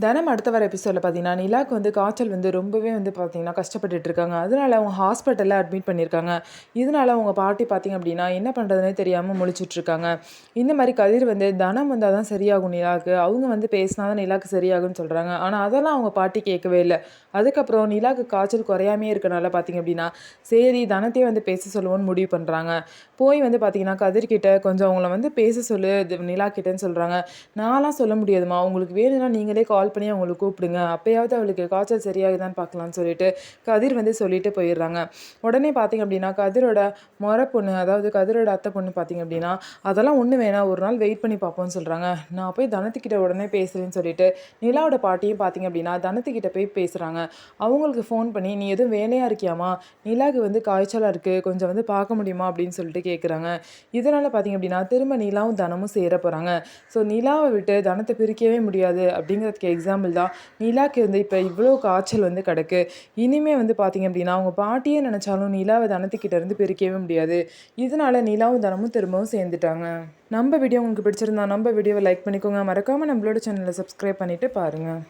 தனம் அடுத்த வர எபிசோடில் பார்த்தீங்கன்னா நிலாக்கு வந்து காய்ச்சல் வந்து ரொம்பவே வந்து பார்த்தீங்கன்னா கஷ்டப்பட்டுட்டு இருக்காங்க. அதனால அவங்க ஹாஸ்பிட்டலில் அட்மிட் பண்ணியிருக்காங்க. இதனால அவங்க பாட்டி பார்த்தீங்க அப்படின்னா என்ன பண்ணுறதுனே தெரியாமல் முழிச்சிட்டு இருக்காங்க. இந்த மாதிரி கதிர் வந்து தனம் வந்தால் தான் சரியாகும் நிலாக்கு, அவங்க வந்து பேசினா தான் நிலாக்கு சரியாகும்னு சொல்கிறாங்க. ஆனால் அதெல்லாம் அவங்க பாட்டி கேட்கவே இல்லை. அதுக்கப்புறம் நிலாக்கு காய்ச்சல் குறையாமே இருக்கனால பார்த்தீங்க அப்படின்னா சரி தனத்தையே வந்து பேச சொல்லுவோன்னு முடிவு பண்ணுறாங்க. போய் வந்து பார்த்தீங்கன்னா கதிர்கிட்ட கொஞ்சம் அவங்கள வந்து பேச சொல்லு நிலா கிட்டேன்னு சொல்கிறாங்க. நான்லாம் சொல்ல முடியாதுமா, உங்களுக்கு வேணும்னா நீங்களே கால் பண்ணி அவங்கள கூப்பிடுங்க, அப்பயாவது அவளுக்கு காய்ச்சல் சரியாகுதான்னு பார்க்கலான்னு சொல்லிட்டு கதிர் வந்து சொல்லிட்டு போயிடுறாங்க. உடனே பார்த்தீங்க அப்படின்னா கதிரோட முறை பொண்ணு, அதாவது கதிரோட அத்தை பொண்ணு பார்த்தீங்க அப்படின்னா அதெல்லாம் ஒன்றும் வேணாம், ஒரு நாள் வெயிட் பண்ணி பார்ப்போம்னு சொல்கிறாங்க. நான் போய் தனத்துக்கிட்ட உடனே பேசுகிறேன்னு சொல்லிட்டு நிலாவோட பாட்டியும் பார்த்தீங்க அப்படின்னா தனத்துக்கிட்ட போய் பேசுகிறாங்க. அவங்களுக்கு ஃபோன் பண்ணி நீ எதுவும் வேலையாக இருக்கியாமா, நிலாவுக்கு வந்து காய்ச்சலாக இருக்குது, கொஞ்சம் வந்து பார்க்க முடியுமா அப்படின்னு சொல்லிட்டு கேட்குறாங்க. இதனால் பார்த்தீங்க அப்படின்னா திரும்ப நிலாவும் தனமும் சேர போகிறாங்க. ஸோ நிலாவை விட்டு தனத்தை பிரிக்கவே முடியாது அப்படிங்கிறதுக்கு எக்ஸாம்பிள் தான் நிலாக்கு வந்து இப்போ இவ்வளோ காய்ச்சல் வந்து கிடக்கு. இனிமே வந்து பார்த்தீங்க அப்படின்னா அவங்க பாட்டியே நினச்சாலும் நிலாவை தனத்துக்கிட்ட இருந்து பிரிக்கவே முடியாது. இதனால நிலாவும் தனமும் திரும்பவும் சேர்ந்துட்டாங்க. நம்ம வீடியோ உங்களுக்கு பிடிச்சிருந்தா நம்ம வீடியோவை லைக் பண்ணிக்கோங்க, மறக்காமல் நம்மளோட சேனலை சப்ஸ்கிரைப் பண்ணிவிட்டு பாருங்கள்.